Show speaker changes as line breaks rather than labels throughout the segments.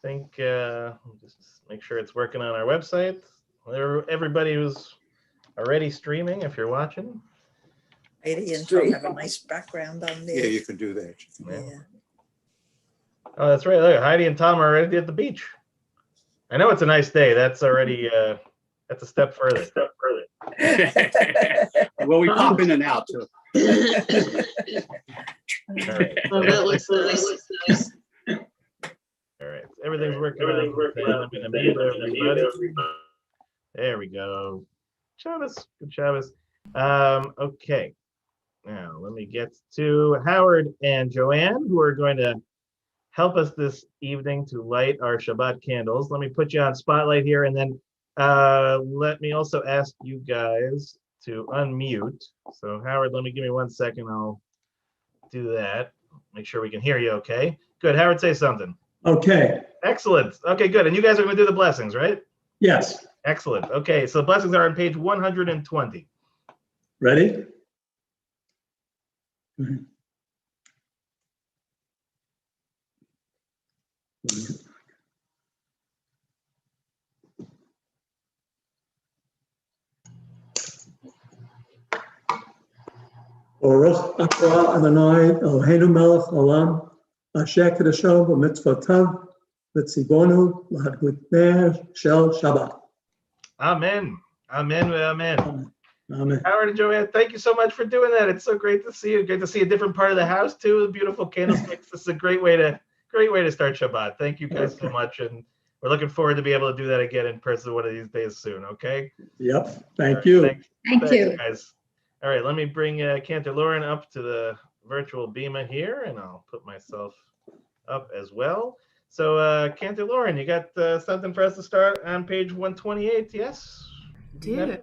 think just make sure it's working on our website. Everybody who's already streaming, if you're watching.
Heidi and Trey have a nice background on there.
Yeah, you can do that.
Yeah.
Oh, that's right. Look, Heidi and Tom are already at the beach. I know it's a nice day. That's already that's a step further.
Well, we pop in and out too.
All right.
Oh, that looks nice.
All right. Everything's working. I'm going to mute everybody. There we go. Shabbos. Good Shabbos. Okay. Now let me get to Howard and Joanne, who are going to help us this evening to light our Shabbat candles. Let me put you on spotlight here, and then let me also ask you guys to unmute. So Howard, give me 1 second. I'll do that. Make sure we can hear you okay. Good. Howard, say something.
Okay.
Excellent. Okay, good. And you guys are going to do the blessings, right?
Yes.
Excellent. Okay, so the blessings are on page 120.
Ready? Baruch atah Adonai Eloheinu melech haolam asher kadashonu b'mitzvotav v'tzivonu l'hadgutner shel Shabbat.
Amen. Amen. Amen.
Amen.
Howard and Joanne, thank you so much for doing that. It's so great to see you. Great to see a different part of the house too. The beautiful candlesticks. This is a great way to start Shabbat. Thank you guys so much, and we're looking forward to be able to do that again in person one of these days soon. Okay.
Yep. Thank you.
Thank you, guys. All right, let me bring Cantor Lauren up to the virtual bema here, and I'll put myself up as well. So, Cantor Lauren, you got something for us to start on page 128? Yes.
Dude.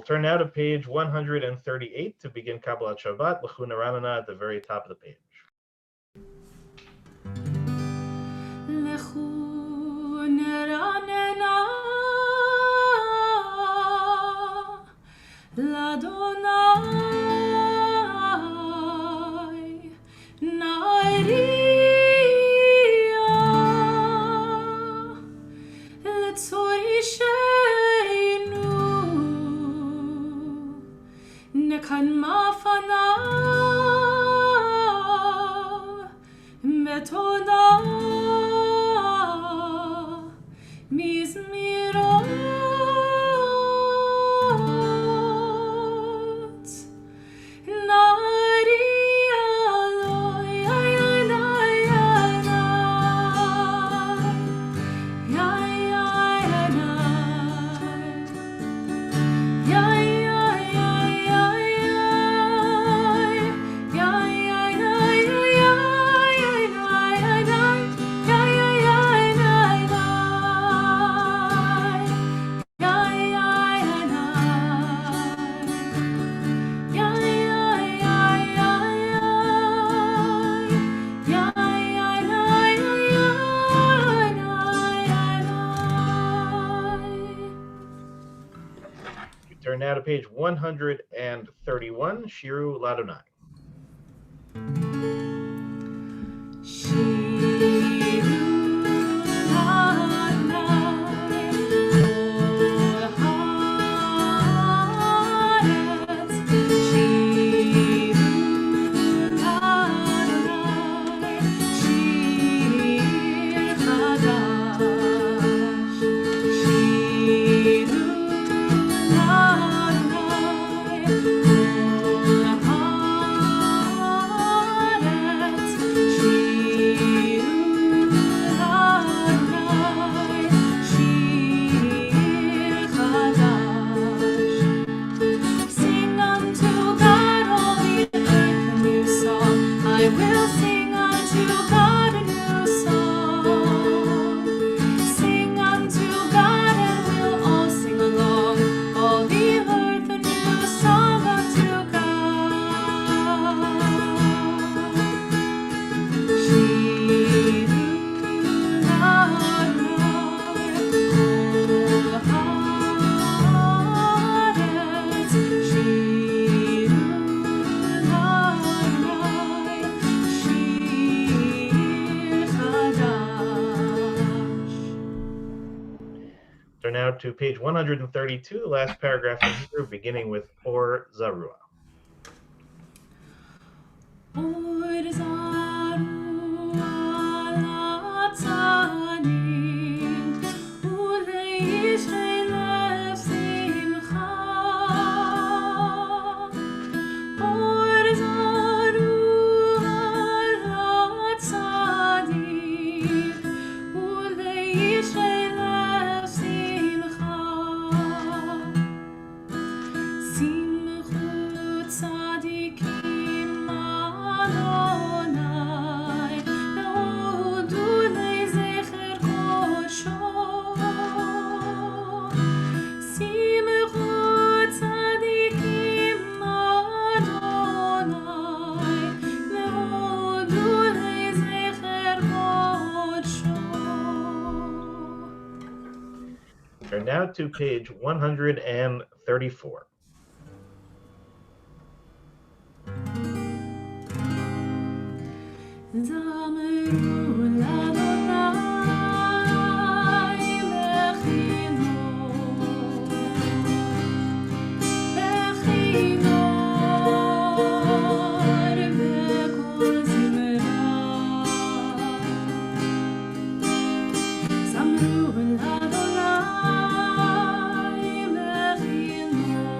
Turn now to page 138 to begin Kabbalat Shabbat, L'chu Neranena at the very top of the page.
L'chu Neranena l'Adonai Na'ariya l'tzoishenu Nekan mafanav metoda mizmirot nari aloi
Turn now to page 131, Shiru Ladonai. now to page 132, the last paragraph in Hebrew, beginning with Or Zarua.
Or zarua latzanim, uleishrei lev simcha. Or zarua latzanim, uleishrei lev simcha. Simchu tzadikim Adonai, ve'odu lezecher kodsho. Simchu tzadikim Adonai, ve'odu lezecher kodsho.
Turn now to page 134.
Zamru l'Adonai bechinor v'kol zimra. Zamru l'Adonai bechinor.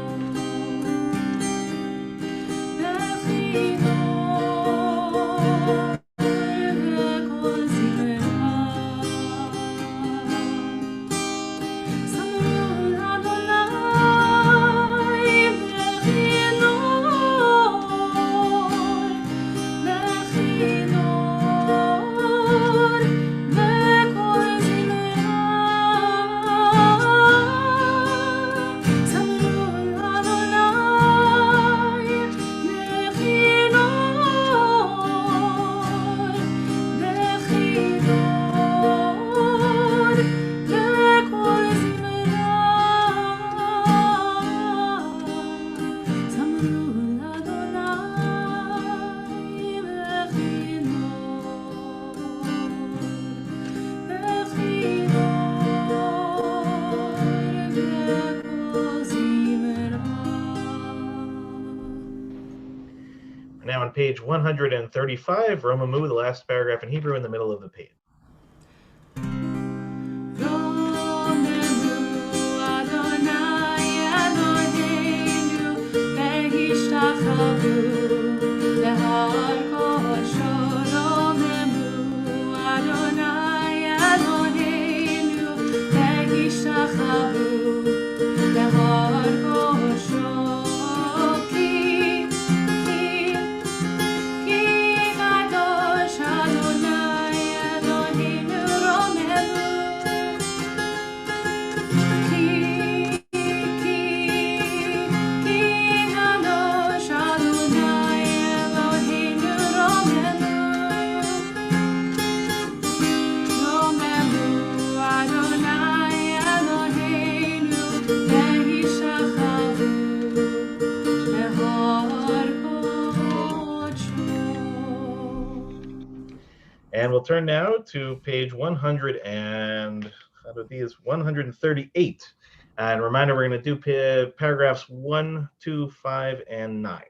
Now on page 135, Romamu, the last paragraph in Hebrew in the middle of the page. And we'll turn now to page 138. And reminder, we're going to do paragraphs 1, 2, 5, and 9.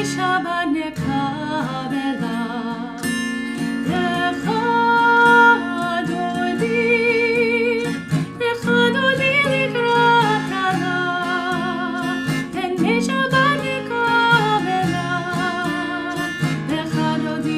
Shabbat nekabela, lecha dodi likrat kala, penei Shabbat nekabela, lecha dodi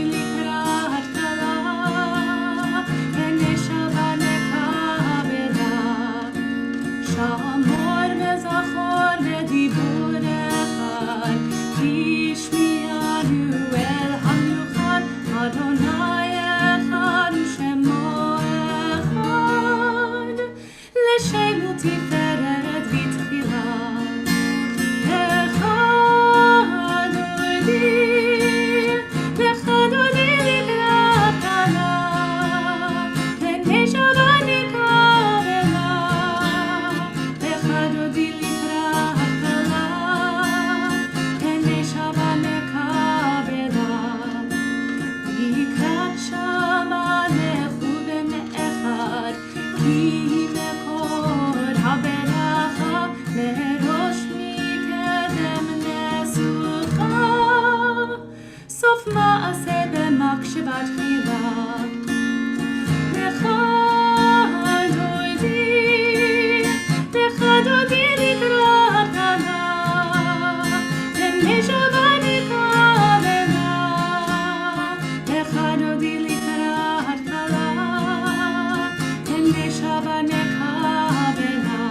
סוף מעשה במקשבה תחילה. לך דודי לקראת כלה, ונשבה נקבלה. לך דודי לקראת כלה, ונשבה נקבלה.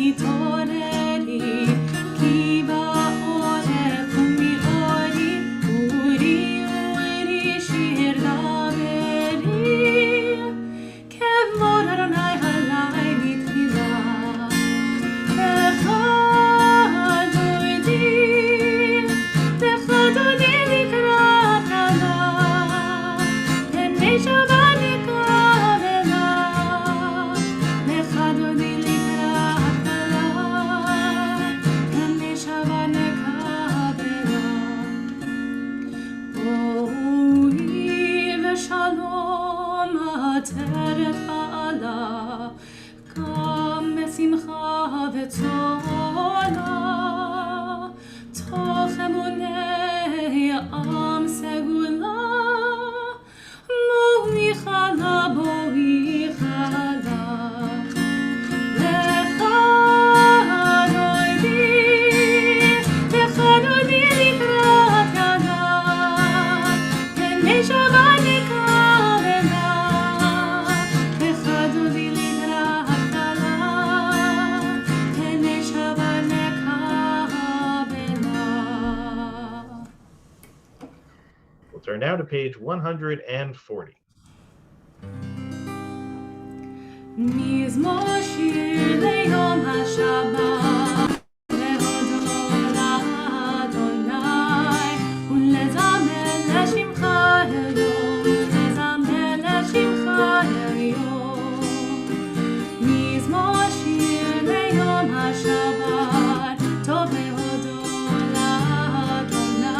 התעוררי, כי באורך ומאורי, אורי שיר דברי. כבוד אדוני עלי בתחילה. לך דודי לקראת כלה, ונשבה נקבלה. לך דודי לקראת כלה, ונשבה נקבלה. אורי ושלום עטרת בעלה, גם בשמחה וצהלה. תוך אמוני עם סגולה, בואי חלה, בואי חלה. לך דודי לקראת כלה, ונשבה נקבלה. לך דודי לקראת כלה, ונשבה נקבלה.
We'll turn now to page 140.
מזמור שיר ליום השבת, להודות לאדוני, ולזמר לשמך היום, ולזמר לשמך היום. מזמור שיר ליום השבת, טוב להודות לאדוני,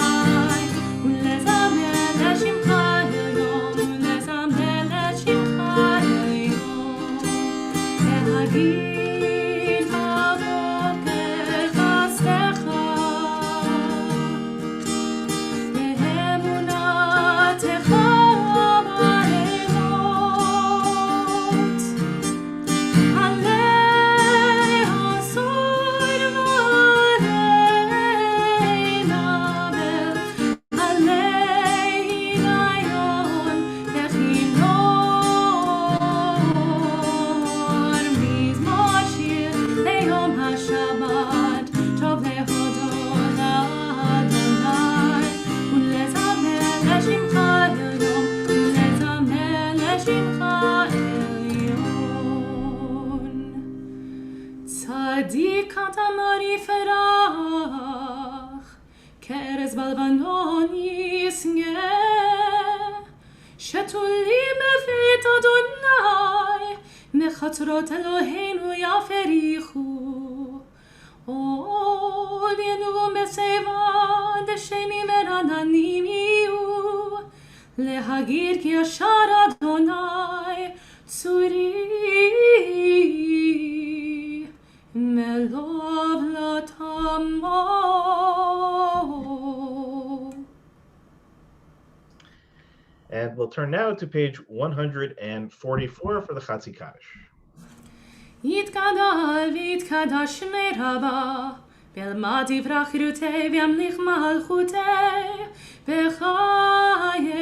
ולזמר לשמך היום, ולזמר לשמך היום. להגיד בבוקר חסדך, באמונתך בלילות. עלי הסוד ועלי נבל, עלי היגיון וכינור. מזמור שיר ליום השבת, טוב להודות לאדוני, ולזמר לשמך היום, ולזמר לשמך עליון. צדיק אתה מרעיף רך, כארז בלבנון ישגה. שתולי בבית אדוני, מחצרות אלוהינו יפריחו. עוד ינום בשיבה, דשנים ורעננים יהיו. להגיד כי ישר אדוני צורי, מלוב לא תמו.
And we'll turn now to page 144 for the Chatzi Kaddish.
יתגדל ויתקדש שמי רבה, בלמד יברח חירותי וימליך מלכותי. בחייכון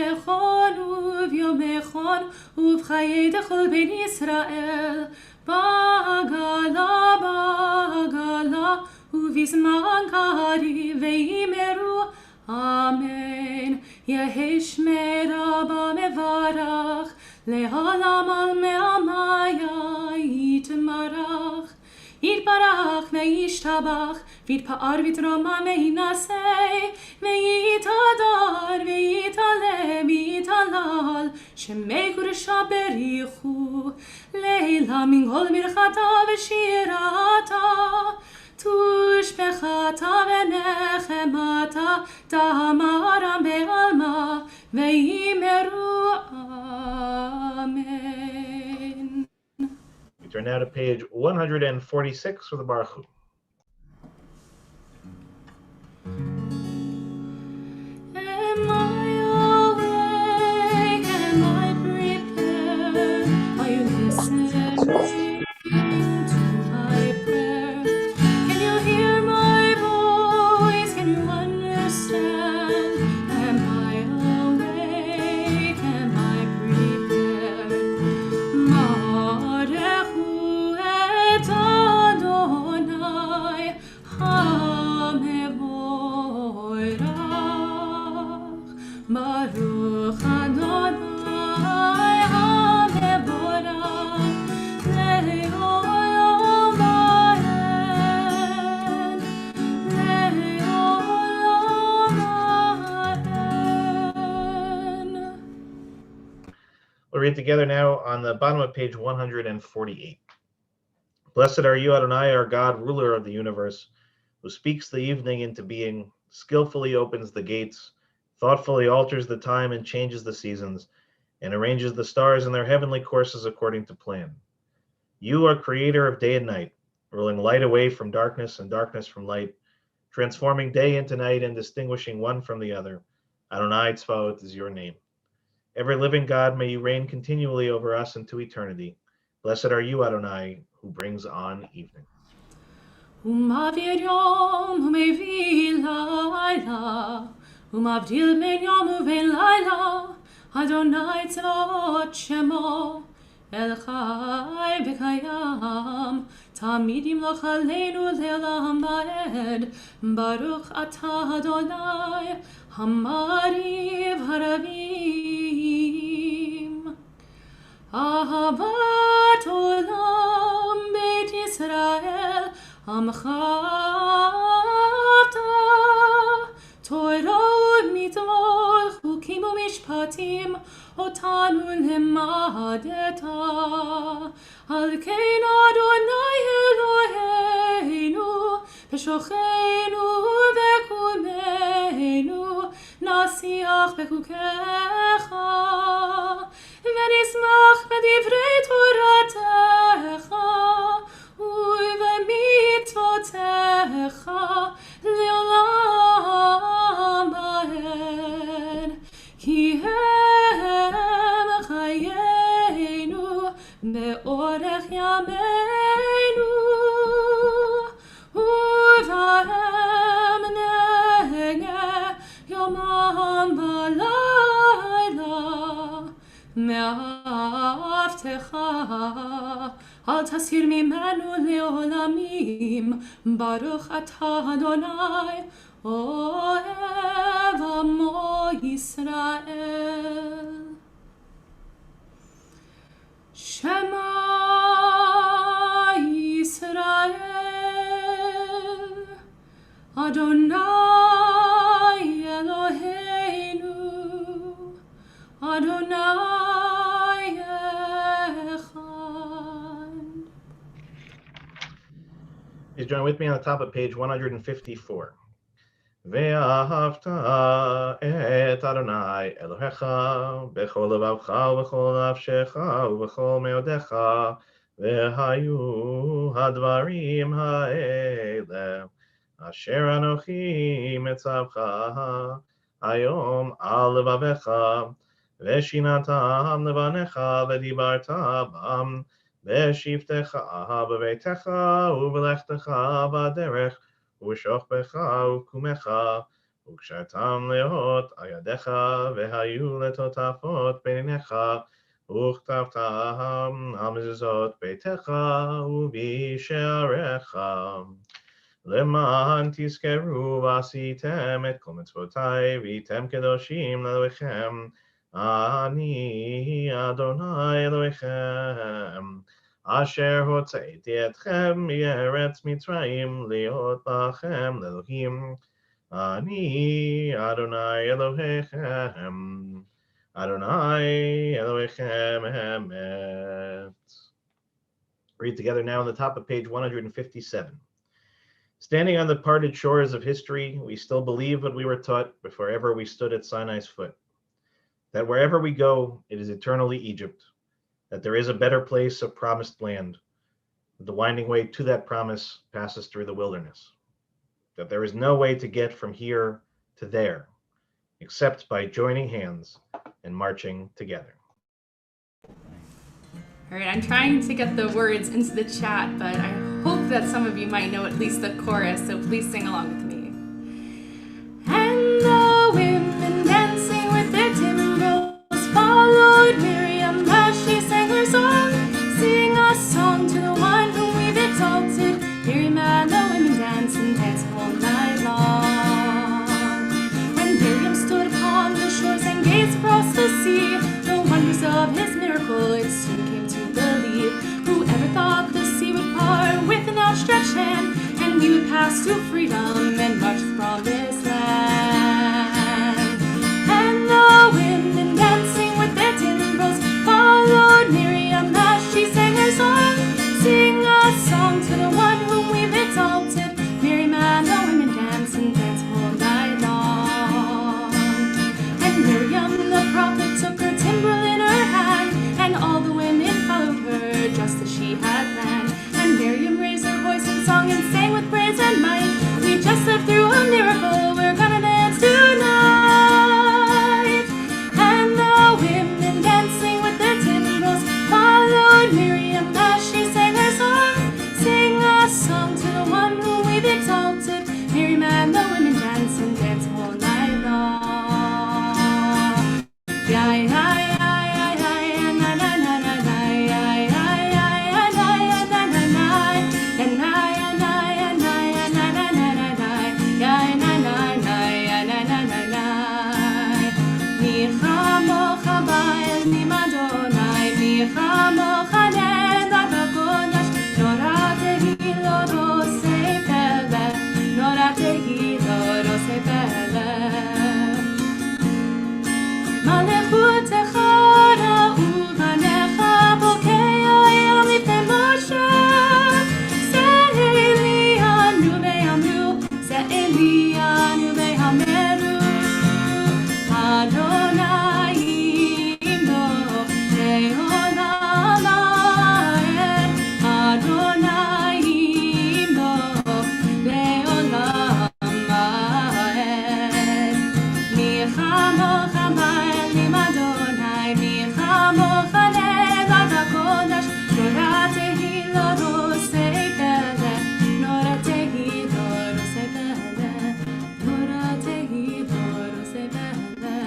וביומכון ובחיי דכל בן ישראל, בגלה בגלה ובזמן קריב ויאמרו אמן. יהי שמי רבה מברך, לעולם על מעמיה יתמרח. יתברך וישתבח, ויתפאר ויתרומם וינסה, ויתהדר ויתעלה ויתהלל, שמי קודשה בריחו. לילה מן כל מרחתה ושירתה, תושבחתה ונחמתה, תאמרם בעלמה ויאמרו אמן.
We turn now to page 146 for the Baruch Hu.
Baruch Adonai HaMevorach Le'olam va'ed Le'olam va'ed.
We'll read together now on the bottom of page 148. Blessed are you, Adonai, our God, ruler of the universe, who speaks the evening into being, skillfully opens the gates, thoughtfully alters the time and changes the seasons, and arranges the stars in their heavenly courses according to plan. You are creator of day and night, ruling light away from darkness and darkness from light, transforming day into night and distinguishing one from the other. Adonai Tzvaot is your name. Ever living God, may you reign continually over us into eternity. Blessed are you, Adonai, who brings on evening.
Umavir yom umevi laila, umavdil ben yom uven laila, Adonai tzvaot shemo, El chai v'kayam, tamid yimloch aleinu le'olam va'ed, Baruch atah Adonai, hamariv haravim. Ahavat olam Beit Yisrael, Amcha Torah mitzvot chukim u'mishpatim otanu limadeta. Al kein Adonai Eloheinu b'shocheinu v'kumeinu nasiach b'chukecha v'nismach b'divrei Toratecha u'v'mitzvotecha le'olam va'ed ki hem chayenu be'orech yameinu u'v'hem nege yomam v'layla me'avtecha al tasir mimenu le'olamim Baruch atah Adonai ohev amo Yisrael. Shema Yisrael Adonai Eloheinu Adonai Echad.
Please join with me on the top of page 154. Ve'ahavta et Adonai Elohecha b'chol levavcha u'b'chol nafshecha u'b'chol meodecha ve'hayu hadvarim ha'ele asher anochi metzavcha hayom al levavecha ve'shinatam levanecha ve'dibarta bam ve'shivtecha b'veitecha u'v'lechtecha b'derech ושוכבך וקומך, וקשרתם להיות על ידיך, והיו לטוטפות בעיניך, וכתבתם על מזוזות ביתך ובשעריך. למען תזכרו ועשיתם את כל מצוותיי, והייתם קדושים לאלוהיכם, אני אדוני אלוהיכם. אשר הוצאתי אתכם מארץ מצרים להיות לכם לאלוהים. אני אדוני אלוהיכם. Adonai Elohechem Emet. Read together now on the top of page 157. Standing on the parted shores of history, we still believe what we were taught before ever we stood at Sinai's foot. That wherever we go, it is eternally Egypt. That there is a better place, a promised land. That the winding way to that promise passes through the wilderness. That there is no way to get from here to there, except by joining hands and marching together.
All right, I'm trying to get the words into the chat, but I hope that some of you might know at least the chorus, so please sing along with me. And the women dancing with their timbrels followed Miriam as she sang her song. Sing a song to the one whom we've exalted. Miriam and the women dance and dance all night long. When Miriam stood upon the shores miracle it soon came to believe. Whoever thought the sea would part with an outstretched hand, and we would pass to freedom and march the promised land. And the women dancing with their timbrels followed Miriam as she sang her song. Sing a song to the one whom we've exalted. Miriam and the women dance and dance all night long. And Miriam the prophet took her timbrel in her hand, and all the women followed her just as she had planned. And Miriam raised her voice in song and sang with praise and might. We just lived through a miracle, we're gonna dance tonight. And the women dancing with their timbrels followed Miriam as she sang her song. Sing a song to the one whom we've exalted. Miriam and the women dance and dance all night long. Yeah, yeah, yeah, yeah, yeah, na na na na na, yeah, yeah, yeah, yeah, na yeah, na na na, yeah, na yeah, na yeah, na yeah, na na na na na, yeah, na na na, yeah, na na na na. Mi chamocha ba'el nimadonai, mi chamocha ne'edat hakodesh, nora tehilo rosei peleh, nora tehilo rosei peleh. מלכותך ראו בניך בוקי היום לפני משה. זה אלינו ויאמרו, זה אלינו ויאמרו, אדוני ימלוך לעולם ועד, אדוני ימלוך לעולם ועד. מי כמוך בא אלים אדוני, מי כמוך נאבד הקודש, נורא תהילו רוסי פלא, נורא תהילו רוסי פלא, נורא תהילו רוסי פלא,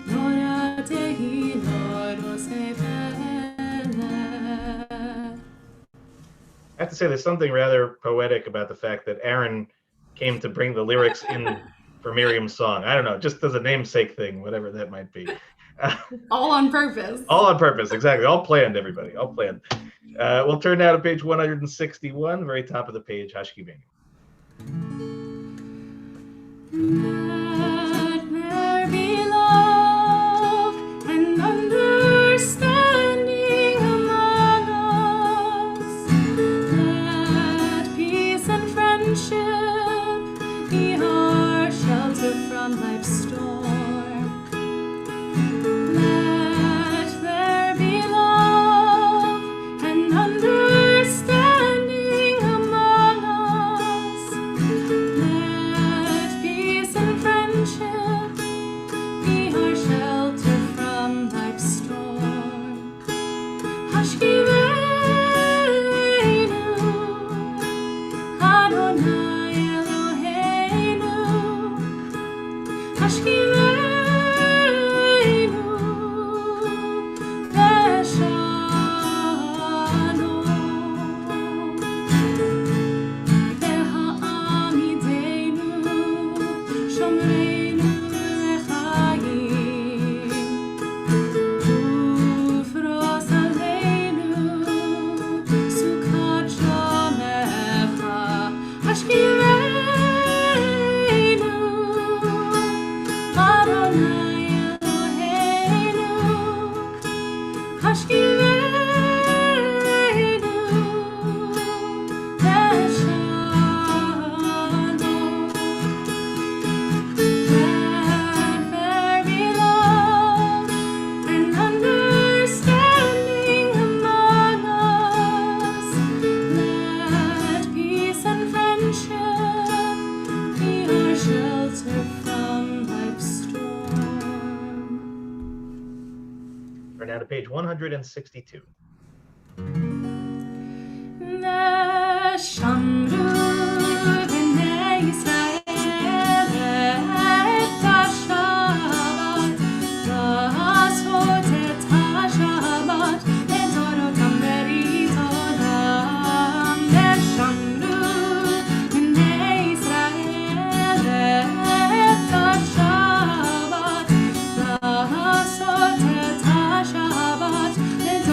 נורא תהילו רוסי פלא.
I have to say, there's something rather poetic about the fact that Aaron came to bring the lyrics in for Miriam's song. I don't know, just as a namesake thing, whatever that might be.
All on purpose.
All on purpose, exactly. All planned, everybody. All planned. We'll turn now to page 161, very top of the page, Hashkivenu.
Let there be love and understanding among us. Let peace and friendship be our shelter from life's storm. Let there be love and understanding among us. Let peace and friendship be our shelter from life's storm. Hashkivenu, Adonai Eloheinu. Hashkivenu veshalom. Ve'ha'amidenu, shomreinu lechayim. Ufros aleinu, sukat shomecha. Hashkivenu, Adonai Eloheinu. Hashkivenu veshalom. Let there be love and understanding among us. Let peace and friendship be our shelter from life's storm.
Turn now to page 162.
ושמרו בני ישראל את השבת, לעשות את השבת לדורותם בריתם. ושמרו בני ישראל את השבת, לעשות את השבת לדורותם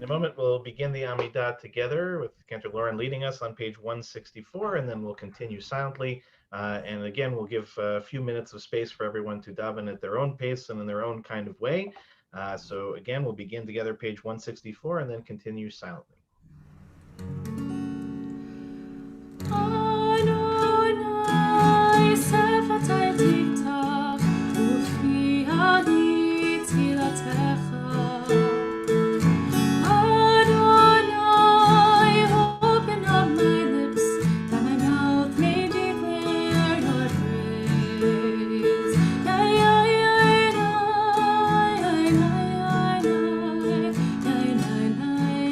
In a moment, we'll begin the Amidah together with Cantor Lauren leading us on page 164, and then we'll continue silently. And again, we'll give a few minutes of space for everyone to daven at their own pace and in their own kind of way. So again, we'll begin together page 164 and then continue silently.
Adonai sefatei tiftach, ufi ani tzilatecha. Adonai, open up my lips, that my mouth may declare your praise. Ay, ay, ay, ay, ay, ay, ay, ay, ay, ay, ay.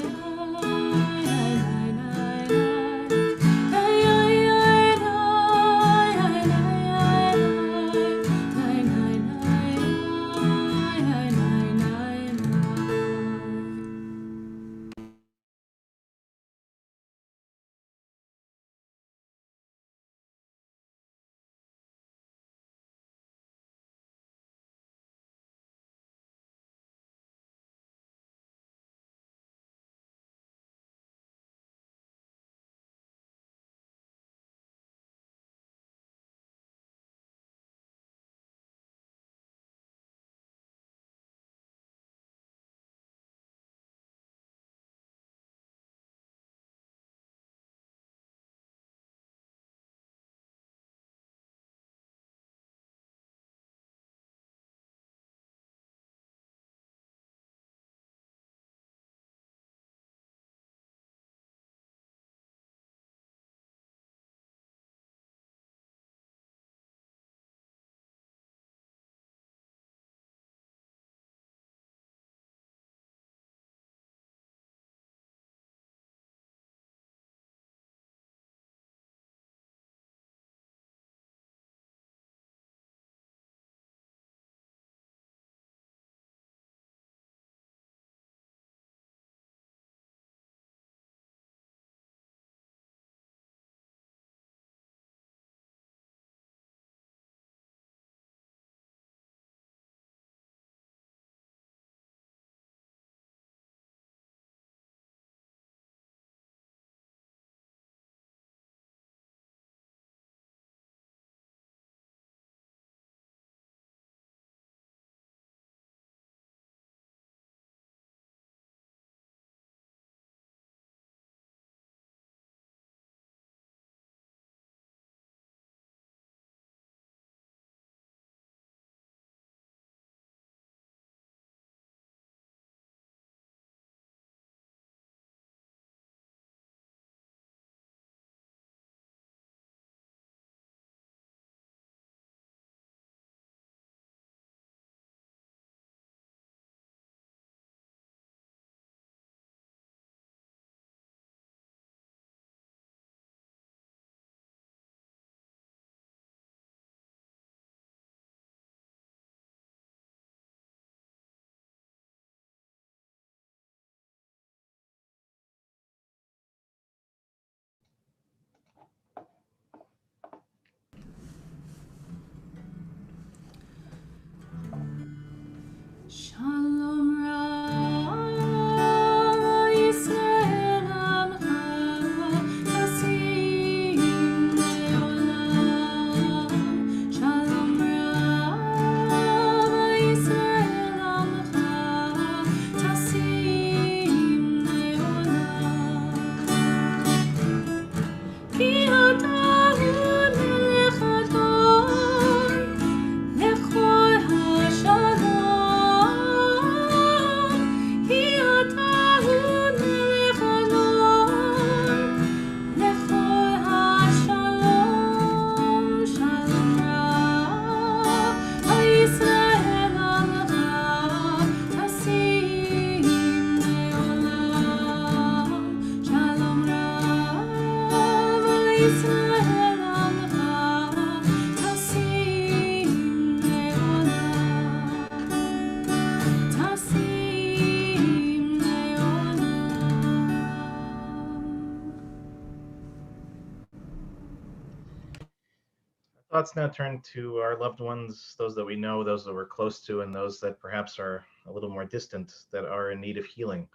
thoughts now turn to our loved ones, those that we know, those that we're close to, and those that perhaps are a little more distant that are in need of healing.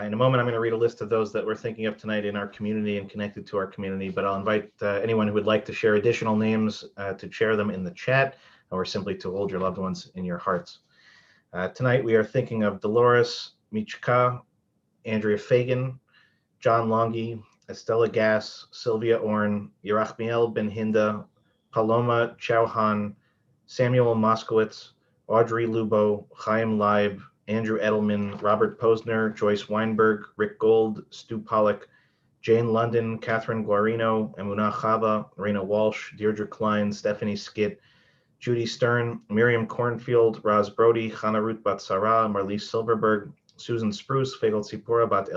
In a moment, I'm going to read a list of those that we're thinking of tonight in our community and connected to our community, but I'll invite anyone who would like to share additional names to share them in the chat, or simply to hold your loved ones in your hearts. Tonight, we are thinking of Dolores Michka, Andrea Fagan, John Longy, Estella Gass, Sylvia Orn, Yerachmiel Ben Hinda, Paloma Chauhan, Samuel Moskowitz, Audrey Lubo, Chaim Leib, Andrew Edelman, Robert Posner, Joyce Weinberg, Rick Gold, Stu Pollock, Jane London, Catherine Guarino, Emunah Chava, Raina Walsh, Deirdre Klein, Stephanie Skitt, Judy Stern, Miriam Cornfield, Roz Brody, Chana Ruth Bat Sarah, Marlise Silverberg, Susan Spruce, Fagel Tzipora Bat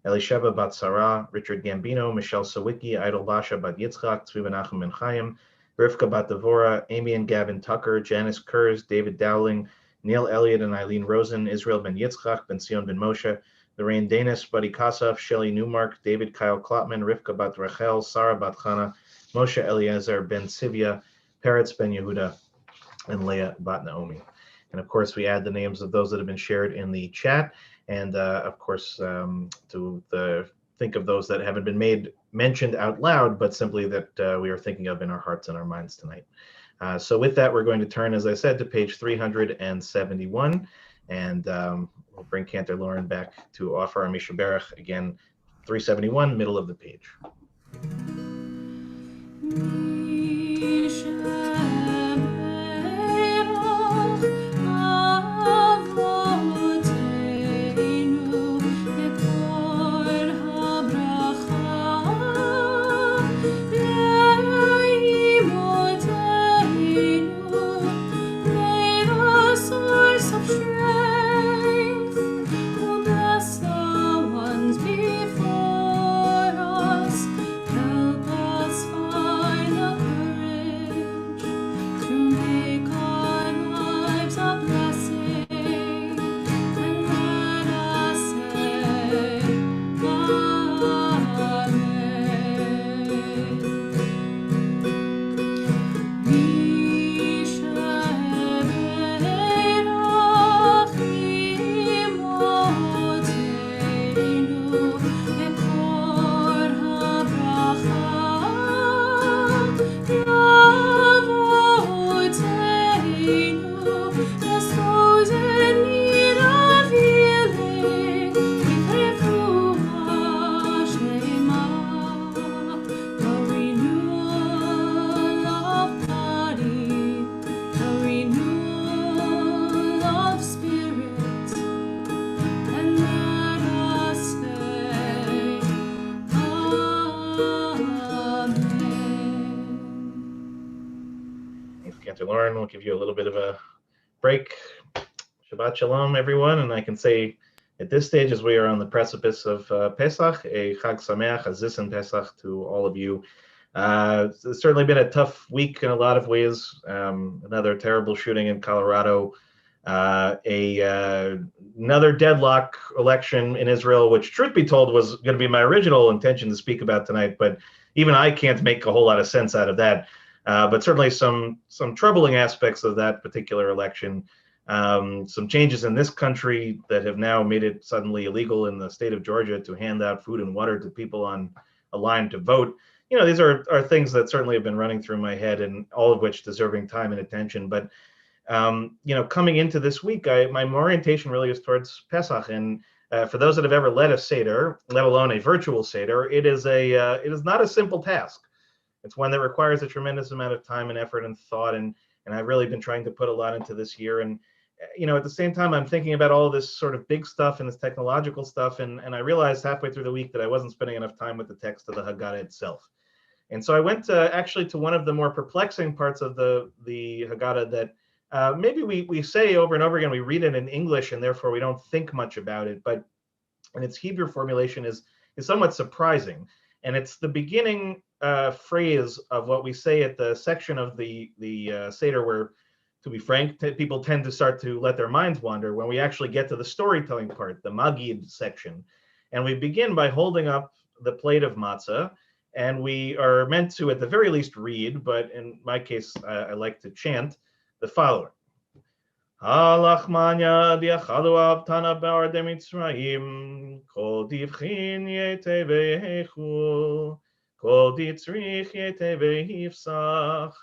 Elisheva Bat Sarah, Richard Gambino, Michelle Sawicki, Idol Basha Bat Yitzchak, Tzvi Menachem Ben Chaim, Rivka Bat Devora, Amy and Gavin Tucker, Janice Kurz, David Dowling, Neil Elliott and Eileen Rosen, Israel Ben Yitzchak, Ben Sion Ben Moshe, Lorraine Danis, Buddy Kasaf, Shelley Newmark, David Kyle Klotman, Rivka Bat Rachel, Sarah Bat Chana, Moshe Eliezer, Ben Sivia, Peretz Ben Yehuda, and Leah Bat Naomi. And of course, we add the names of those that have been shared in the chat, and of course, to think of those that haven't been mentioned out loud, but simply that we are thinking of in our hearts and our minds tonight. So with that, we're going to turn, as I said, to page 371, and we'll bring Cantor Lauren back to offer our Misha Berach again, 371, middle of the page. Lauren, we'll give you a little bit of a break. Shabbat Shalom, everyone. And I can say at this stage, as we are on the precipice of Pesach, a Chag Sameach, a Zissen Pesach to all of you. It's certainly been a tough week in a lot of ways. Another terrible shooting in Colorado. Another deadlock election in Israel, which, truth be told, was going to be my original intention to speak about tonight, but even I can't make a whole lot of sense out of that. But certainly some troubling aspects of that particular election. Some changes in this country that have now made it suddenly illegal in the state of Georgia to hand out food and water to people on a line to vote. You know, these are things that certainly have been running through my head, and all of which deserving time and attention. But you know, coming into this week, my orientation really is towards Pesach, and for those that have ever led a Seder, let alone a virtual Seder, it is not a simple task. It's one that requires a tremendous amount of time and effort and thought, and I've really been trying to put a lot into this year. And you know, at the same time, I'm thinking about all this sort of big stuff and this technological stuff, and I realized halfway through the week that I wasn't spending enough time with the text of the Haggadah itself. And so I went actually to one of the more perplexing parts of the Haggadah that maybe we say over and over again. We read it in English, and therefore we don't think much about it. But in its Hebrew formulation is somewhat surprising, and it's the beginning phrase of what we say at the section of the Seder where, to be frank, people tend to start to let their minds wander when we actually get to the storytelling part, the Magid section. And we begin by holding up the plate of matzah, And we are meant to, at the very least, read, but in my case, I like to chant the following. Halach manya diachadu avtana bar de Mitzrayim, kol divchin yete vehechu, kol ditzrich yete vehifsach,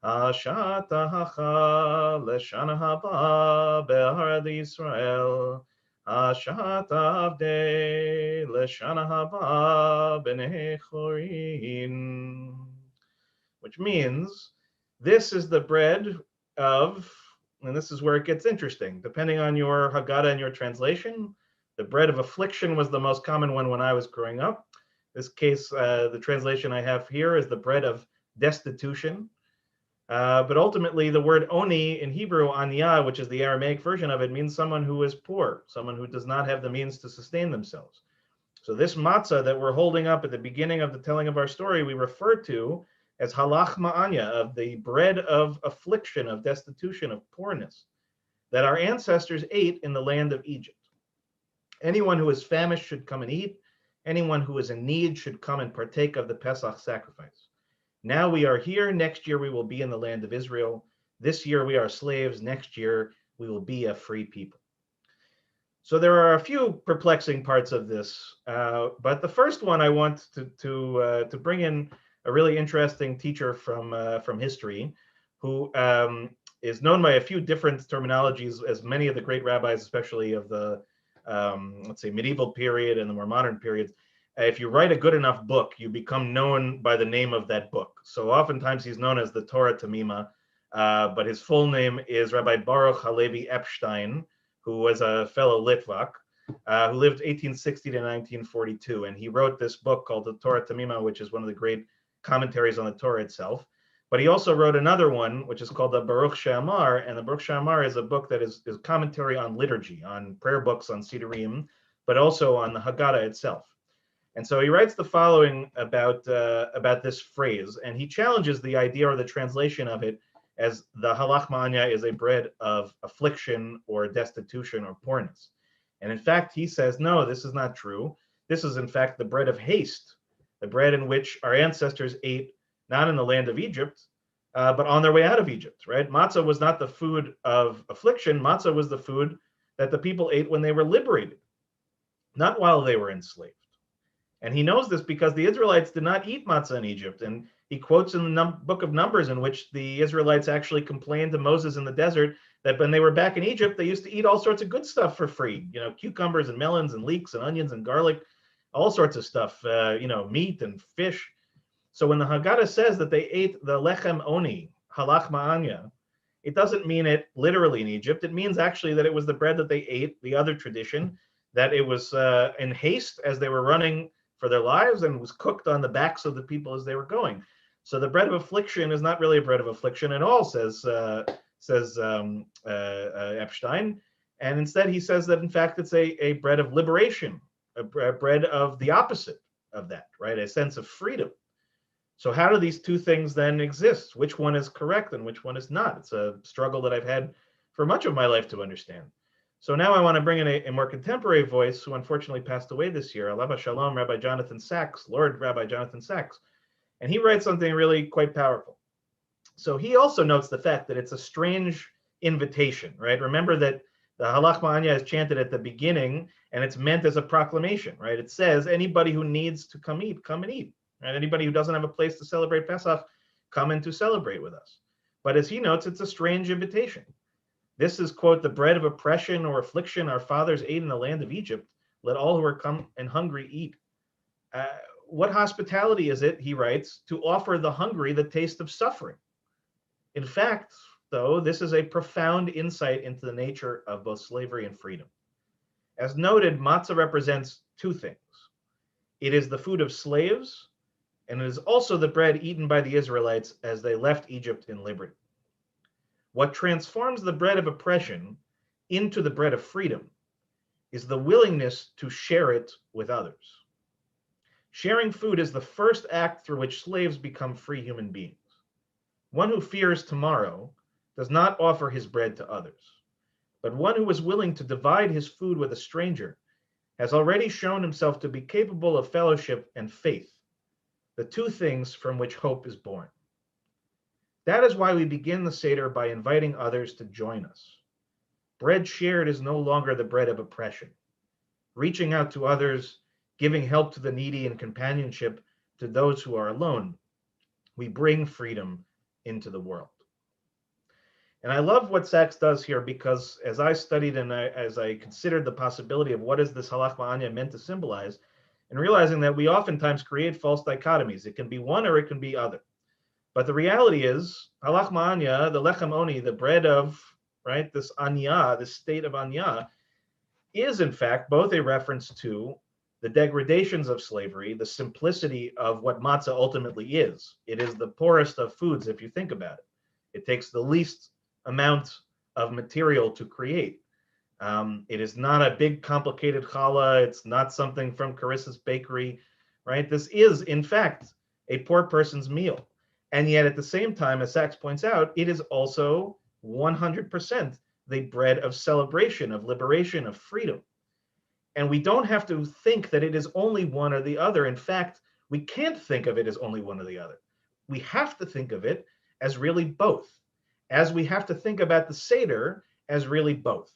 ashata hacha leshana haba be'Adas Israel, ashata avdei leshana haba b'nei chorin. Which means, this is the bread of, and this is where it gets interesting. Depending on your Haggadah and your translation, the bread of affliction was the most common one when I was growing up. In this case, the translation I have here is the bread of destitution. But ultimately, the word oni in Hebrew, aniyah, which is the Aramaic version of it, means someone who is poor, someone who does not have the means to sustain themselves. So this matzah that we're holding up at the beginning of the telling of our story, we refer to as halach ma'anya, of the bread of affliction, of destitution, of poorness, that our ancestors ate in the land of Egypt. Anyone who is famished should come and eat. Anyone who is in need should come and partake of the Pesach sacrifice. Now we are here. Next year we will be in the land of Israel. This year we are slaves. Next year we will be a free people. So there are a few perplexing parts of this, but the first one I want to bring in a really interesting teacher from history, who is known by a few different terminologies, as many of the great rabbis, especially of the let's say medieval period and the more modern periods. If you write a good enough book, you become known by the name of that book. So oftentimes he's known as the Torah Tamima, but his full name is Rabbi Baruch Halevi Epstein, who was a fellow Litvak, who lived 1860 to 1942. And he wrote this book called the Torah Tamima, which is one of the great commentaries on the Torah itself. But he also wrote another one, which is called the Baruch She'amar. And the Baruch She'amar is a book that is commentary on liturgy, on prayer books, on Sidurim, but also on the Haggadah itself. And so he writes the following about this phrase, and he challenges the idea or the translation of it as the halach ma'anya is a bread of affliction or destitution or poorness. And in fact, he says, no, this is not true. This is in fact the bread of haste, the bread in which our ancestors ate, not in the land of Egypt, but on their way out of Egypt, right? Matzah was not the food of affliction. Matzah was the food that the people ate when they were liberated, not while they were enslaved. And he knows this because the Israelites did not eat matzah in Egypt. And he quotes in the book of Numbers, in which the Israelites actually complained to Moses in the desert that when they were back in Egypt, they used to eat all sorts of good stuff for free, cucumbers and melons and leeks and onions and garlic, all sorts of stuff, meat and fish. So when the Haggadah says that they ate the lechem oni, halach ma'anya, it doesn't mean it literally in Egypt. It means actually that it was the bread that they ate, the other tradition, that it was in haste as they were running for their lives and was cooked on the backs of the people as they were going. So the bread of affliction is not really a bread of affliction at all, says Epstein. And instead he says that in fact it's a bread of liberation, a bread of the opposite of that, right? A sense of freedom. So how do these two things then exist? Which one is correct and which one is not? It's a struggle that I've had for much of my life to understand. So now I want to bring in a more contemporary voice who unfortunately passed away this year, Alav Shalom, Rabbi Jonathan Sachs, Lord Rabbi Jonathan Sachs. And he writes something really quite powerful. So he also notes the fact that it's a strange invitation, right? Remember that the halach ma'anya is chanted at the beginning and it's meant as a proclamation, right? It says anybody who needs to come eat, come and eat. And anybody who doesn't have a place to celebrate Pesach, come in to celebrate with us. But as he notes, it's a strange invitation. This is, quote, the bread of oppression or affliction our fathers ate in the land of Egypt. Let all who are come and hungry eat. What hospitality is it, he writes, to offer the hungry the taste of suffering? In fact, though, this is a profound insight into the nature of both slavery and freedom. As noted, matzah represents two things. It is the food of slaves, and it is also the bread eaten by the Israelites as they left Egypt in liberty. What transforms the bread of oppression into the bread of freedom is the willingness to share it with others. Sharing food is the first act through which slaves become free human beings. One who fears tomorrow does not offer his bread to others, but one who is willing to divide his food with a stranger has already shown himself to be capable of fellowship and faith. the two things from which hope is born. That is why we begin the Seder by inviting others to join us. Bread shared is no longer the bread of oppression. Reaching out to others, giving help to the needy and companionship to those who are alone, we bring freedom into the world. And I love what Sachs does here, because as I studied and as I considered the possibility of what is this halach ma'anya meant to symbolize, and realizing that we oftentimes create false dichotomies. It can be one or it can be other. But the reality is, halach ma'anya, the lechem oni, the bread of, right, this anya, this state of anya, is in fact both a reference to the degradations of slavery, the simplicity of what matzah ultimately is. It is the poorest of foods, if you think about it. It takes the least amount of material to create. It is not a big, complicated challah. It's not something from Carissa's bakery, right? This is, in fact, a poor person's meal. And yet, at the same time, as Sachs points out, it is also 100% the bread of celebration, of liberation, of freedom. And we don't have to think that it is only one or the other. In fact, we can't think of it as only one or the other. We have to think of it as really both, as we have to think about the Seder as really both.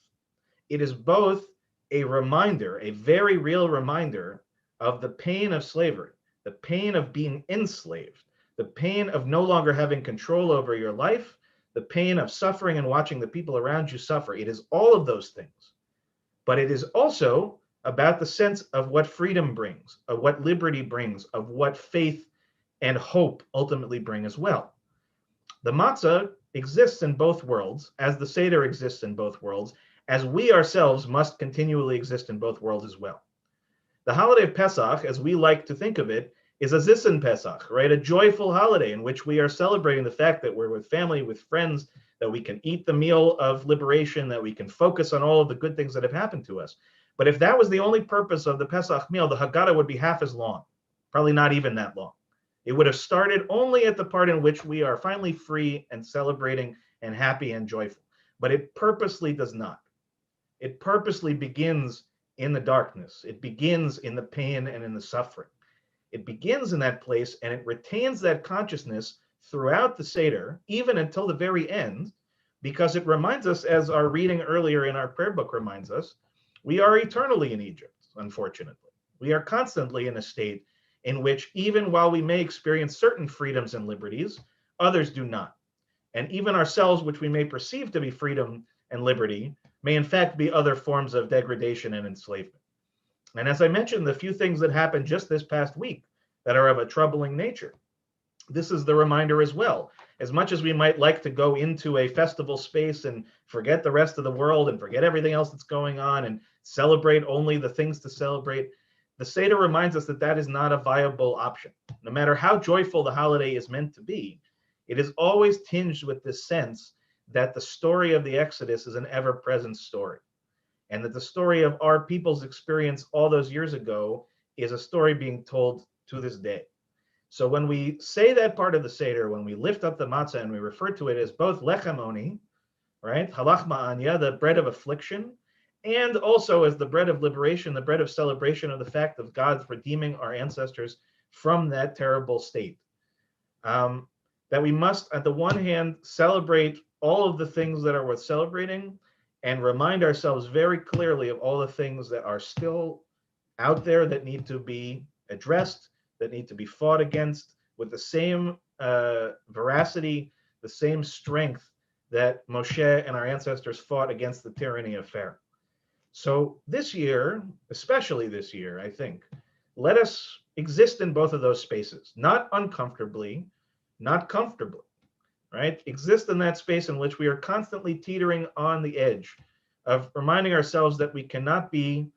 It is both a reminder, a very real reminder of the pain of slavery, the pain of being enslaved, the pain of no longer having control over your life, the pain of suffering and watching the people around you suffer. It is all of those things. But it is also about the sense of what freedom brings, of what liberty brings, of what faith and hope ultimately bring as well. The matzah exists in both worlds, as the Seder exists in both worlds, as we ourselves must continually exist in both worlds as well. The holiday of Pesach, as we like to think of it, is a Zissen Pesach, right? A joyful holiday in which we are celebrating the fact that we're with family, with friends, that we can eat the meal of liberation, that we can focus on all of the good things that have happened to us. But if that was the only purpose of the Pesach meal, the Haggadah would be half as long, probably not even that long. It would have started only at the part in which we are finally free and celebrating and happy and joyful. But it purposely does not. It purposely begins in the darkness. It begins in the pain and in the suffering. It begins in that place, and it retains that consciousness throughout the Seder, even until the very end, because it reminds us, as our reading earlier in our prayer book reminds us, we are eternally in Egypt, unfortunately. We are constantly in a state in which, even while we may experience certain freedoms and liberties, others do not. And even ourselves, which we may perceive to be freedom and liberty, may in fact be other forms of degradation and enslavement. And as I mentioned, the few things that happened just this past week that are of a troubling nature, this is the reminder as well. As much as we might like to go into a festival space and forget the rest of the world and forget everything else that's going on and celebrate only the things to celebrate, the Seder reminds us that that is not a viable option. No matter how joyful the holiday is meant to be, it is always tinged with this sense that the story of the Exodus is an ever-present story, and that the story of our people's experience all those years ago is a story being told to this day. So when we say that part of the Seder, when we lift up the matzah and we refer to it as both lechem oni, right, halach ma'anya, the bread of affliction, and also as the bread of liberation, the bread of celebration of the fact of God's redeeming our ancestors from that terrible state. That we must, at the one hand, celebrate all of the things that are worth celebrating and remind ourselves very clearly of all the things that are still out there that need to be addressed, that need to be fought against with the same veracity, the same strength that Moshe and our ancestors fought against the tyranny of Pharaoh. So this year, especially this year, I think, let us exist in both of those spaces, not uncomfortably, not comfortably, right? Exist in that space in which we are constantly teetering on the edge of reminding ourselves that we cannot be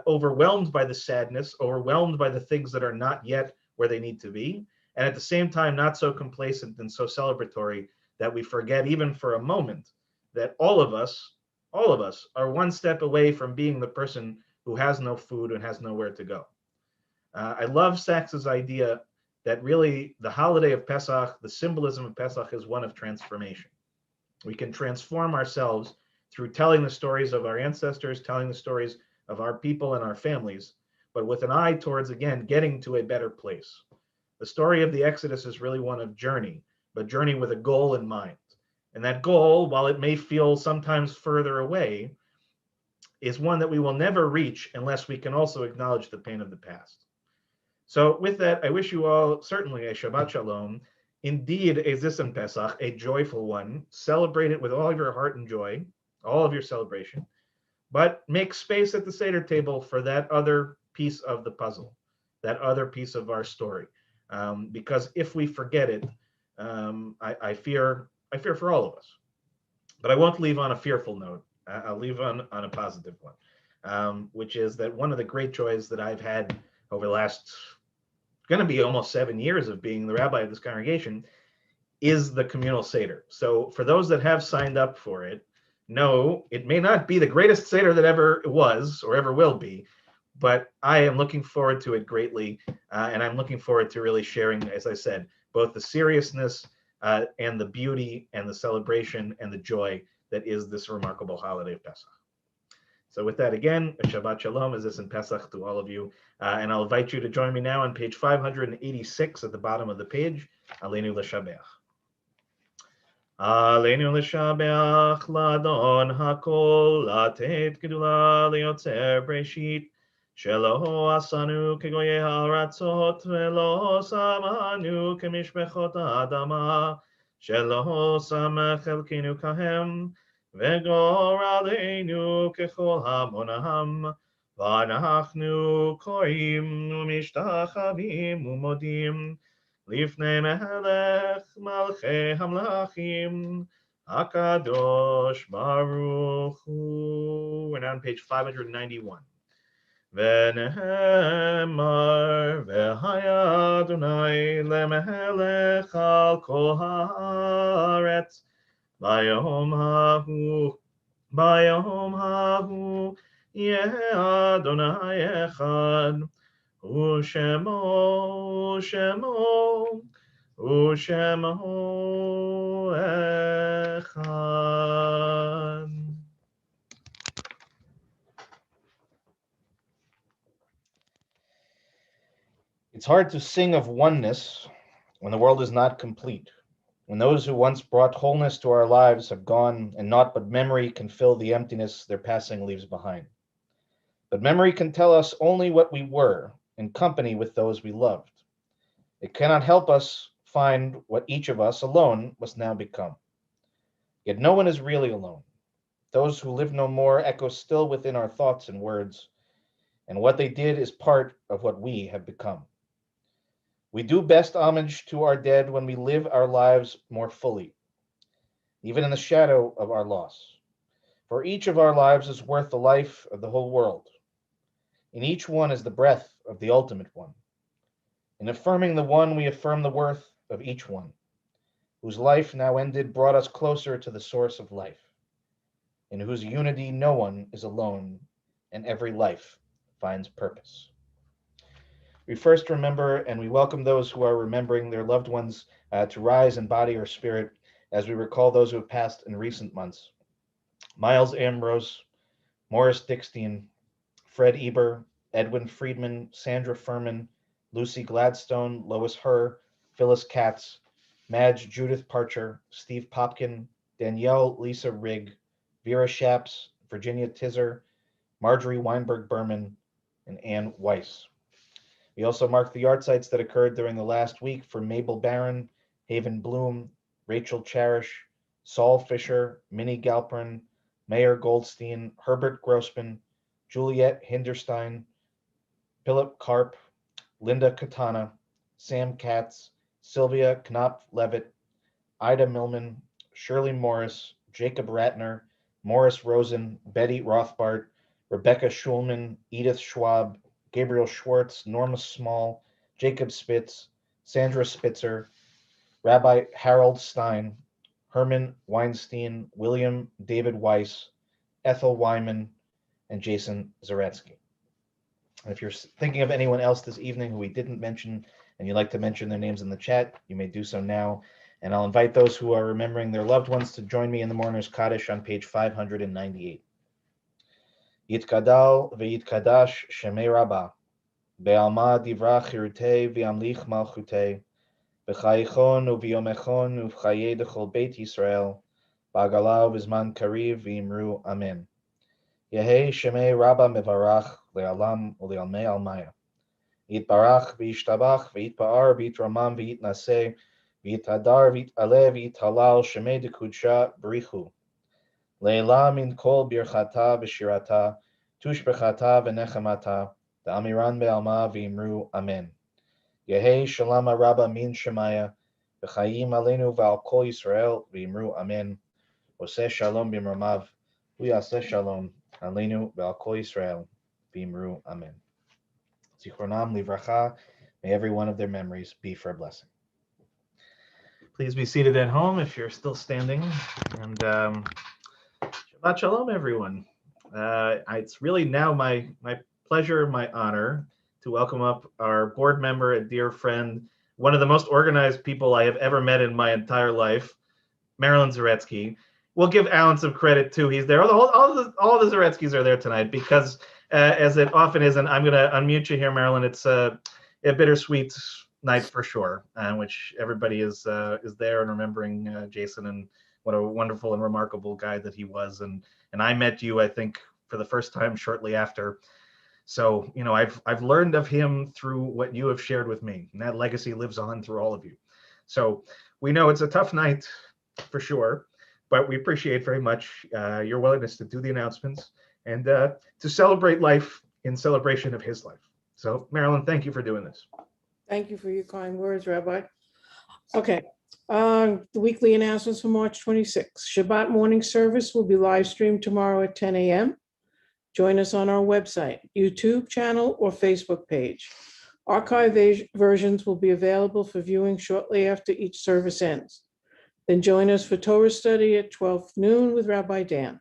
overwhelmed by the sadness, overwhelmed by the things that are not yet where they need to be, and at the same time not so complacent and so celebratory that we forget even for a moment that all of us are one step away from being the person who has no food and has nowhere to go. I love Sachs's idea that really the holiday of Pesach, the symbolism of Pesach, is one of transformation. We can transform ourselves through telling the stories of our ancestors, telling the stories of our people and our families, but with an eye towards, again, getting to a better place. The story of the Exodus is really one of journey, but journey with a goal in mind. And that goal, while it may feel sometimes further away, is one that we will never reach unless we can also acknowledge the pain of the past. So with that, I wish you all certainly a Shabbat Shalom. Indeed, a Zissim Pesach, a joyful one. Celebrate it with all of your heart and joy, all of your celebration. But make space at the Seder table for that other piece of the puzzle, that other piece of our story. Because if we forget it, I fear for all of us. But I won't leave on a fearful note. I'll leave on a positive one, which is that one of the great joys that I've had over the last, going to be almost 7 years of being the rabbi of this congregation, is the communal Seder. So for those that have signed up for it, no, it may not be the greatest Seder that ever was or ever will be, but I am looking forward to it greatly. And I'm looking forward to really sharing, as I said, both the seriousness and the beauty and the celebration and the joy that is this remarkable holiday of Pesach. So with that, again, a Shabbat Shalom, as this in Pesach to all of you. And I'll invite you to join me now on page 586 at the bottom of the page. Aleinu l'shabeach. Aleinu l'shabeach l'adon hakol latet gedula liotzer breshit shelo asanu kegoye haratzot velo samanu kemishbechot adama shelo samach elkinu kahem וגור עלינו ככל המונם, ואנחנו קוראים ומשתחווים ומודים לפני מלך מלכי המלכים, הקדוש ברוך הוא. We're now on page 591. ונאמר, והיה אדוני למלך על כל הארץ, ביום ההוא יהיה אדוני אחד, ושמו אחד. It's hard to sing of oneness when the world is not complete. When those who once brought wholeness to our lives have gone, and naught but memory can fill the emptiness their passing leaves behind. But memory can tell us only what we were, in company with those we loved. It cannot help us find what each of us alone must now become. Yet no one is really alone. Those who live no more echo still within our thoughts and words, and what they did is part of what we have become. We do best homage to our dead when we live our lives more fully, even in the shadow of our loss. For each of our lives is worth the life of the whole world. In each one is the breath of the ultimate one. In affirming the one, we affirm the worth of each one, whose life now ended brought us closer to the source of life, in whose unity no one is alone, and every life finds purpose. We first remember and we welcome those who are remembering their loved ones to rise in body or spirit as we recall those who have passed in recent months. Miles Ambrose, Morris Dickstein, Fred Eber, Edwin Friedman, Sandra Furman, Lucy Gladstone, Lois Herr, Phyllis Katz, Madge Judith Parcher, Steve Popkin, Danielle Lisa Rigg, Vera Shaps, Virginia Tizer, Marjorie Weinberg Berman, and Ann Weiss. We also mark the yard-sites that occurred during the last week for Mabel Barron, Haven Bloom, Rachel Cherish, Saul Fisher, Minnie Galperin, Mayor Goldstein, Herbert Grossman, Juliet Hinderstein, Philip Karp, Linda Katana, Sam Katz, Sylvia Knopf-Levitt, Ida Millman, Shirley Morris, Jacob Ratner, Morris Rosen, Betty Rothbart, Rebecca Schulman, Edith Schwab, Gabriel Schwartz, Norma Small, Jacob Spitz, Sandra Spitzer, Rabbi Harold Stein, Herman Weinstein, William David Weiss, Ethel Wyman, and Jason Zaretsky. And if you're thinking of anyone else this evening who we didn't mention and you'd like to mention their names in the chat, you may do so now. And I'll invite those who are remembering their loved ones to join me in the Mourner's Kaddish on page 598. Yitkadal v'yitkadash Shemei Rabbah. Be'alma divra chirute v'amlich malchute. B'chayichon u'b'yomechon u'v'chaye dechol Beit Yisrael. Ba'agala u'b'zman kariv v'imru amen. Yehi shemei rabba mevarach le'alam u'le'almei almaya. Yitbarach v'yishtabach v'yitpa'ar v'yitramam v'yitnaseh v'yitadar v'yit'aleh v'yithalal shemei dekudsha b'richu. Le'ela min kol birchata v'shirata tushbechata v'nechamata da'amiran be'alma v'imru amen. Yehi shalama rabba min shemaya v'chayim aleinu v'al kol Yisrael v'imru amen. Oseh shalom b'mramav u'yaseh shalom aleinu v'al kol Yisrael v'imru amen. Zichronam livracha, may every one of their memories be for a blessing. Please be seated at home if you're still standing. And Shabbat Shalom, everyone. It's really now my pleasure, my honor to welcome up our board member, a dear friend, one of the most organized people I have ever met in my entire life, Marilyn Zaretsky. We'll give Alan some credit too. He's there. All the Zaretskys are there tonight because, as it often is, and I'm going to unmute you here, Marilyn. It's a bittersweet night for sure, which everybody is there and remembering Jason and what a wonderful and remarkable guy that he was. And I met you, I think, for the first time shortly after. So I've learned of him through what you have shared with me, and that legacy lives on through all of you. So we know it's a tough night for sure. But we appreciate very much your willingness to do the announcements and to celebrate life in celebration of his life. So, Marilyn, thank you for doing this.
Thank you for your kind words, Rabbi. Okay, the weekly announcements for March 26th. Shabbat morning service will be live streamed tomorrow at 10 a.m. Join us on our website, YouTube channel, or Facebook page. Archive versions will be available for viewing shortly after each service ends. Then join us for Torah study at 12 noon with Rabbi Dan.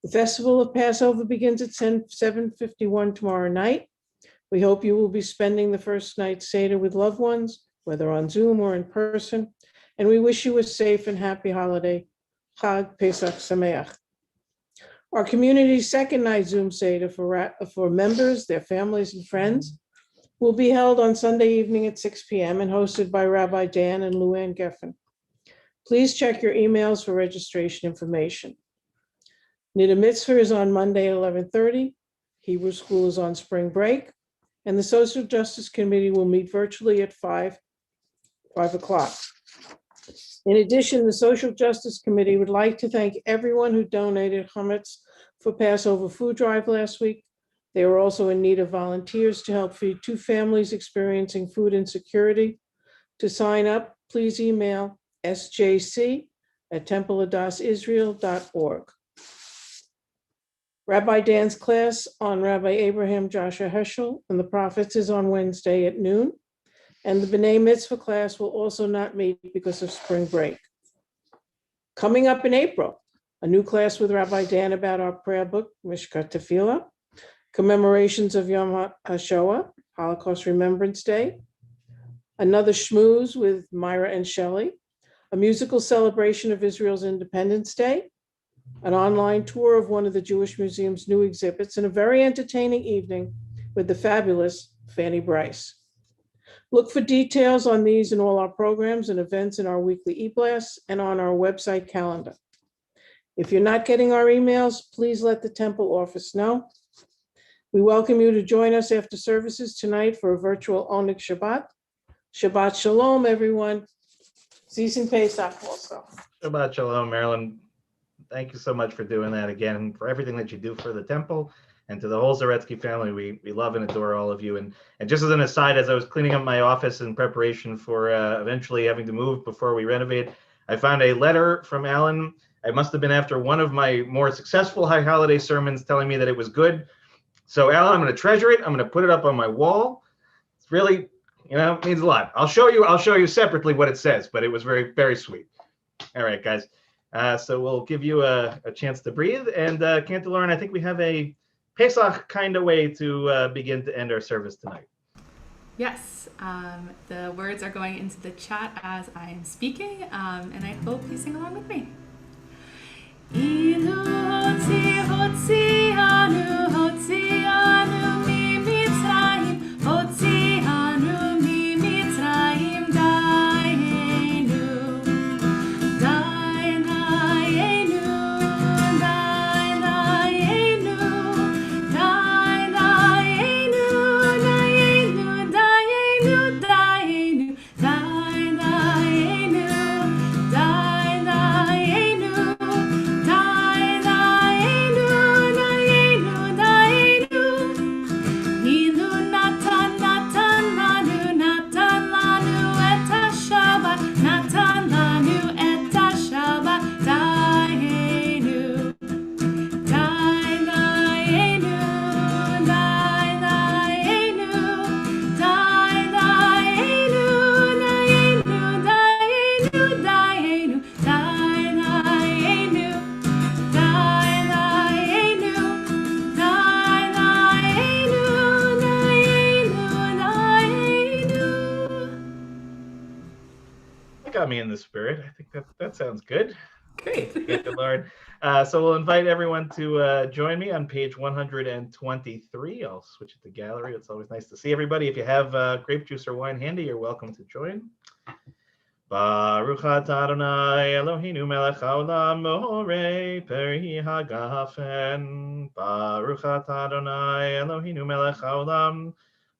The Festival of Passover begins at 7:51 tomorrow night. We hope you will be spending the first night Seder with loved ones, whether on Zoom or in person, and we wish you a safe and happy holiday, Chag Pesach Sameach. Our community's second night Zoom Seder for members, their families, and friends will be held on Sunday evening at 6 p.m. and hosted by Rabbi Dan and Luann Geffen. Please check your emails for registration information. Nida Mitzvah is on Monday at 11:30. Hebrew School is on spring break. And the Social Justice Committee will meet virtually at 5 o'clock. In addition, the Social Justice Committee would like to thank everyone who donated chametz for Passover food drive last week. They were also in need of volunteers to help feed 2 families experiencing food insecurity. To sign up, please email sjc@templeadasisrael.org. Rabbi Dan's class on Rabbi Abraham Joshua Heschel and the Prophets is on Wednesday at noon, and the B'nai Mitzvah class will also not meet because of spring break. Coming up in April, a new class with Rabbi Dan about our prayer book, Mishkat Tefillah, commemorations of Yom HaShoah, Holocaust Remembrance Day, another schmooze with Myra and Shelley, a musical celebration of Israel's Independence Day, an online tour of one of the Jewish Museum's new exhibits, and a very entertaining evening with the fabulous Fanny Bryce. Look for details on these and all our programs and events in our weekly e-blasts and on our website calendar. If you're not getting our emails, please let the temple office know. We welcome you to join us after services tonight for a virtual Onik Shabbat. Shabbat Shalom, everyone. Season Pesach also.
Shabbat Shalom, Marilyn. Thank you so much for doing that again, and for everything that you do for the temple and to the whole Zaretsky family. We love and adore all of you. And just as an aside, as I was cleaning up my office in preparation for eventually having to move before we renovate, I found a letter from Alan. It must have been after one of my more successful high holiday sermons telling me that it was good. So Alan, I'm going to treasure it. I'm going to put it up on my wall. It's really, it means a lot. I'll show you separately what it says, but it was very, very sweet. All right, guys. So we'll give you a chance to breathe. And Cantor Lauren, I think we have a Pesach kind of way to begin to end our service tonight.
Yes, the words are going into the chat as I am speaking, and I hope you sing along with me. Ilu hotzi hotzianu mi Mitzrayim
me in the spirit. I think that sounds good.
Great.
Thank the Lord. So we'll invite everyone to join me on page 123. I'll switch it to gallery. It's always nice to see everybody. If you have grape juice or wine handy, you're welcome to join. Baruch atah Adonai Eloheinu melech haolam borei peri hagafen. Baruch atah Adonai Eloheinu melech haolam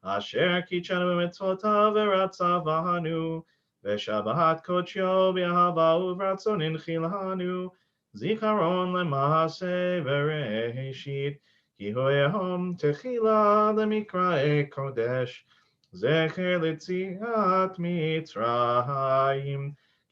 asher kitshanu b'mitzvotav v'ratzav b'hanu v'shabbat kodsho b'ahava uvratzon inchilanu zikaron lema'aseh v'reishit ki hu yom techila lemikra'e kodesh Zecher letziat Mitzrayim,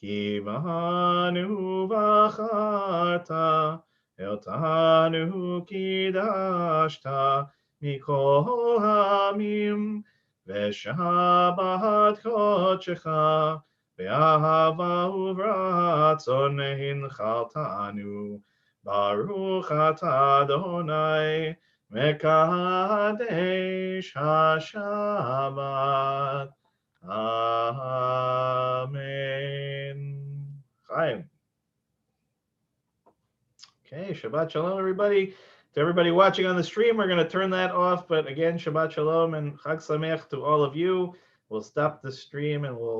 ki v'hanu v'acharta, eltanu kidashta, mikol hamim, v'shabat kodshecha, v'ahava uvratzon hinchaltanu, Baruch atah Adonai, Mekadesh HaShabbat. Amen. Chaim. Okay, Shabbat Shalom, everybody. To everybody watching on the stream, we're going to turn that off. But again, Shabbat Shalom and Chag Sameach to all of you. We'll stop the stream and we'll